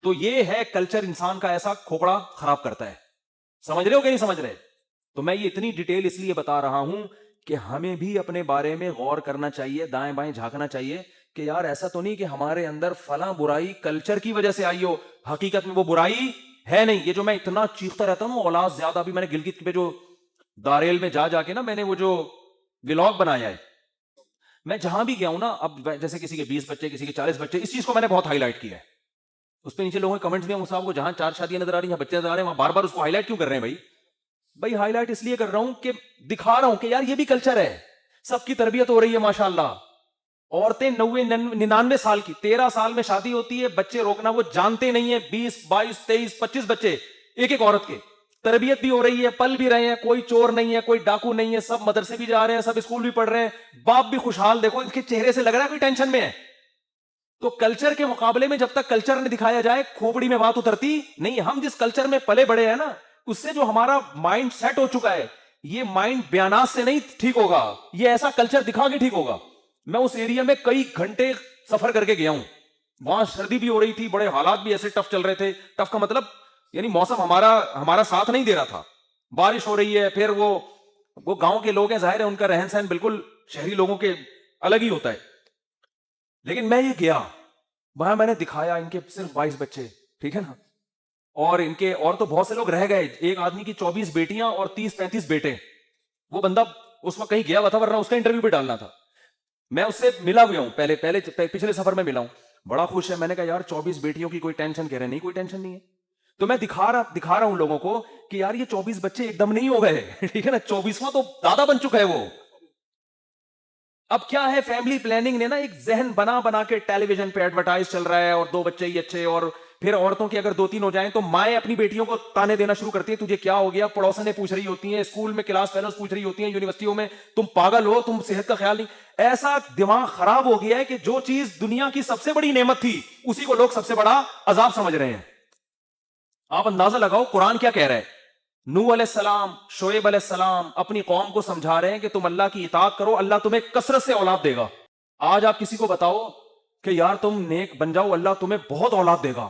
تو یہ ہے کلچر انسان کا ایسا کھوپڑا خراب کرتا ہے. سمجھ رہے ہو کہ نہیں سمجھ رہے؟ تو میں یہ اتنی ڈیٹیل اس لیے بتا رہا ہوں کہ ہمیں بھی اپنے بارے میں غور کرنا چاہیے, دائیں بائیں جھانکنا چاہیے کہ یار ایسا تو نہیں کہ ہمارے اندر فلاں برائی کلچر کی وجہ سے آئی ہو, حقیقت میں وہ برائی ہے نہیں. یہ جو میں اتنا چیختا رہتا ہوں اولاد زیادہ, ابھی میں نے گلگت پہ جو داریل میں جا کے نا میں نے وہ جو ولاگ بنایا ہے, میں جہاں بھی گیا ہوں نا, اب جیسے کسی کے 20 بچے, کسی کے 40 بچے, اس چیز کو میں نے بہت ہائی لائٹ کیا ہے. اس پہ نیچے لوگوں کے کمنٹس بھی ہیں, صاحب کو جہاں 4 شادیاں نظر آ رہی ہیں, بچے نظر آ رہے ہیں, وہاں بار بار اس کو ہائی لائٹ کیوں کر رہے ہیں بھائی ہائی لائٹ اس لیے کر رہا ہوں کہ دکھا رہا ہوں کہ یار یہ بھی کلچر ہے, سب کی تربیت ہو رہی ہے ماشاءاللہ. عورتیں 99 سال کی, 13 سال میں شادی ہوتی ہے, بچے روکنا وہ جانتے نہیں ہیں, 20 22 23 25 بچے ایک عورت کے, تربیت بھی ہو رہی ہے, پل بھی رہے ہیں, کوئی چور نہیں ہے, کوئی ڈاکو نہیں ہے, سب مدرسے بھی جا رہے ہیں, سب اسکول بھی پڑھ رہے ہیں, باپ بھی خوشحال, دیکھو ان کے چہرے سے لگ رہا ہے کوئی ٹینشن میں ہے. تو کلچر کے مقابلے میں جب تک کلچر نے دکھایا جائے کھوپڑی میں بات اترتی نہیں. ہم جس کلچر میں پلے بڑے ہیں نا, اس سے جو ہمارا مائنڈ سیٹ ہو چکا ہے, یہ مائنڈ بیانات سے نہیں ٹھیک ہوگا, یہ ایسا کلچر دکھا کے ٹھیک ہوگا. میں اس ایریا میں کئی گھنٹے سفر کر کے گیا ہوں, وہاں سردی بھی ہو رہی تھی, بڑے حالات بھی ایسے ٹف چل رہے تھے. ٹف کا مطلب یعنی موسم ہمارا ساتھ نہیں دے رہا تھا, بارش ہو رہی ہے, پھر وہ گاؤں کے لوگ ہیں, ظاہر ہے ان کا رہن سہن بالکل شہری لوگوں کے الگ ہی ہوتا ہے. لیکن میں یہ گیا وہاں, میں نے دکھایا ان کے صرف 22 بچے, ٹھیک ہے نا, اور ان کے اور تو بہت سے لوگ رہ گئے, ایک آدمی کی 24 بیٹیاں اور 30-35 بیٹے. وہ بندہ اس وقت کہیں گیا ہوا تھا, ورنہ اس کا انٹرویو بھی ڈالنا تھا. میں اس سے ملا ہوا ہوں, پچھلے سفر میں ملا ہوں, بڑا خوش ہے. میں نے کہا یار 24 بیٹیوں کی کوئی ٹینشن, کہہ رہے نہیں کوئی ٹینشن نہیں ہے. تو میں دکھا رہا ہوں لوگوں کو کہ یار یہ 24 بچے ایک دم نہیں ہو گئے, ٹھیک ہے نا, 24واں تو دادا بن چکا ہے وہ. اب کیا ہے, فیملی پلاننگ نے نا ایک ذہن بنا کے ٹیلی ویژن پہ ایڈورٹائز چل رہا ہے, اور 2 بچے ہی اچھے, اور پھر عورتوں کی اگر 2-3 ہو جائیں تو مائیں اپنی بیٹیوں کو تانے دینا شروع کرتی ہیں, تجھے کیا ہو گیا, پڑوسنیں پوچھ رہی ہوتی ہیں, اسکول میں کلاس فیلوز پوچھ رہی ہوتی ہیں, یونیورسٹیوں میں تم پاگل ہو, تم صحت کا خیال نہیں. ایسا دماغ خراب ہو گیا ہے کہ جو چیز دنیا کی سب سے بڑی نعمت تھی اسی کو لوگ سب سے بڑا عذاب سمجھ رہے ہیں. آپ اندازہ لگاؤ قرآن کیا کہہ رہا ہے. نوح علیہ السلام, شعیب علیہ السلام اپنی قوم کو سمجھا رہے ہیں کہ تم اللہ کی اطاعت کرو, اللہ تمہیں کثرت سے اولاد دے گا. آج آپ کسی کو بتاؤ کہ یار تم نیک بن جاؤ, اللہ تمہیں بہت اولاد دے گا,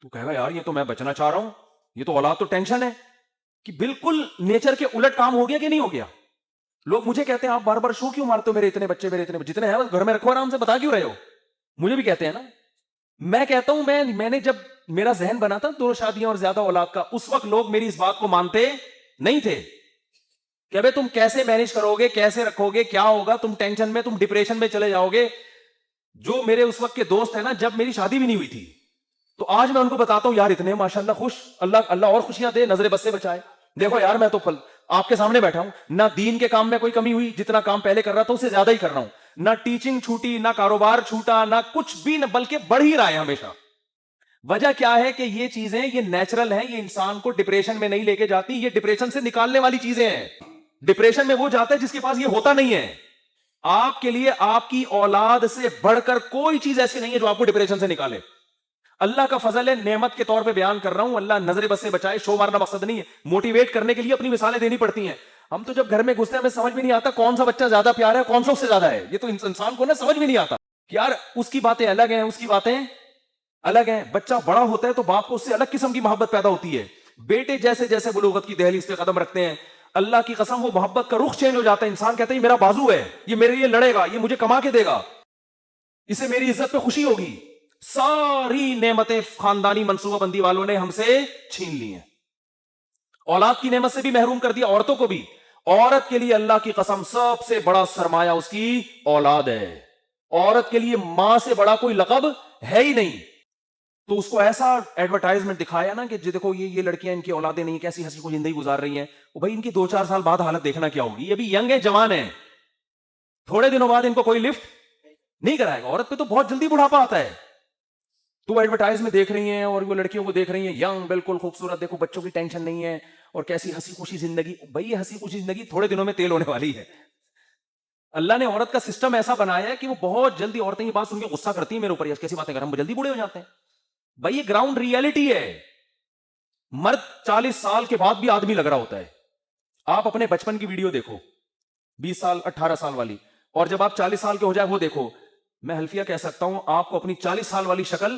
تو کہے گا یار یہ تو میں بچنا چاہ رہا ہوں, یہ تو اولاد تو ٹینشن ہے. کہ بالکل نیچر کے الٹ کام ہو گیا کہ نہیں ہو گیا. لوگ مجھے کہتے ہیں آپ بار بار شو کیوں مارتے ہو, میرے اتنے بچے جتنے ہیں گھر میں رکھو, آرام سے بتا کیوں رہے ہو. مجھے بھی کہتے ہیں نا, میں کہتا ہوں میں نے جب میرا ذہن بنا تھا 2 شادیاں اور زیادہ اولاد کا, اس وقت لوگ میری اس بات کو مانتے نہیں تھے کہ ابے تم کیسے مینج کرو گے, کیسے رکھو گے, کیا ہوگا, تم ٹینشن میں, تم ڈپریشن میں چلے جاؤ گے. جو میرے اس وقت کے دوست ہیں نا, جب میری شادی بھی نہیں ہوئی تھی, تو آج میں ان کو بتاتا ہوں یار اتنے ماشاءاللہ خوش, اللہ اور خوشیاں دے, نظر بد سے بچائے. دیکھو یار میں تو آپ کے سامنے بیٹھا ہوں, نہ دین کے کام میں کوئی کمی ہوئی, جتنا کام پہلے کر رہا تھا اس سے زیادہ ہی کر رہا ہوں, نہ ٹیچنگ چھوٹی, نہ کاروبار چھوٹا, نہ کچھ بھی, نہ بلکہ بڑھ ہی رہا ہے ہمیشہ. وجہ کیا ہے کہ یہ چیزیں یہ نیچرل ہیں, یہ انسان کو ڈپریشن میں نہیں لے کے جاتی, یہ ڈپریشن سے نکالنے والی چیزیں ہیں. ڈپریشن میں وہ جاتا ہے جس کے پاس یہ ہوتا نہیں ہے. آپ کے لیے آپ کی اولاد سے بڑھ کر کوئی چیز ایسی نہیں ہے جو آپ کو ڈپریشن سے نکالے. اللہ کا فضل ہے, نعمت کے طور پہ بیان کر رہا ہوں, اللہ نظر بد سے بچائے. شو مارنا مقصد نہیں ہے, موٹیویٹ کرنے کے لیے اپنی مثالیں دینی پڑتی ہیں. ہم تو جب گھر میں گھستے ہیں ہمیں سمجھ میں نہیں آتا کون سا بچہ زیادہ پیارا ہے, کون سا اس سے زیادہ ہے. یہ تو انسان کو نا سمجھ میں نہیں آتا کہ یار اس کی باتیں الگ ہیں, اس کی باتیں الگ ہیں. بچہ بڑا ہوتا ہے تو باپ کو اس سے الگ قسم کی محبت پیدا ہوتی ہے. بیٹے جیسے جیسے بلوغت کی دہلیز پہ قدم رکھتے ہیں, اللہ کی قسم وہ محبت کا رخ چینج ہو جاتا ہے. انسان کہتا ہے یہ میرا بازو ہے, یہ میرے لیے لڑے گا, یہ مجھے کما کے دے گا, اسے میری عزت پہ خوشی ہوگی. ساری نعمتیں خاندانی منصوبہ بندی والوں نے ہم سے چھین لی ہیں. اولاد کی نعمت سے بھی محروم کر دیا, عورتوں کو بھی. عورت کے لیے اللہ کی قسم سب سے بڑا سرمایہ اس کی اولاد ہے. عورت کے لیے ماں سے بڑا کوئی لقب ہے ہی نہیں. تو اس کو ایسا ایڈورٹائزمنٹ دکھایا نا کہ دیکھو یہ لڑکیاں ان کی اولادیں نہیں, کیسی ہنسی کو زندگی گزار رہی ہیں. بھائی ان کی 2-4 سال بعد حالت دیکھنا کیا ہوگی. یہ بھی ینگ ہے, جوان ہے, تھوڑے دنوں بعد ان کو کوئی لفٹ نہیں کرائے گا. عورت پہ تو بہت جلدی بڑھاپا آتا ہے. تو ایڈورٹائز میں دیکھ رہی ہیں اور وہ لڑکیوں کو دیکھ رہی ہیں ینگ, بالکل خوبصورت, دیکھو بچوں کی ٹینشن نہیں ہے, اور کیسی ہنسی خوشی زندگی. بھائی ہنسی خوشی زندگی تھوڑے دنوں میں تیل ہونے والی ہے. اللہ نے عورت کا سسٹم ایسا بنایا ہے کہ وہ بہت جلدی, عورتیں یہ بات سن کے غصہ کرتی ہیں میرے اوپر, کیسی باتیں کر, ہم جلدی بوڑھے ہو جاتے ہیں. بھائی یہ گراؤنڈ ریئلٹی ہے. مرد 40 سال کے بعد بھی آدمی لگ رہا ہوتا ہے. آپ اپنے بچپن کی ویڈیو دیکھو, 20 سال 18 سال والی, اور جب آپ 40 سال کے ہو جائے وہ دیکھو. میں حلفیہ کہہ سکتا ہوں آپ کو اپنی 40 سال والی شکل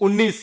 19।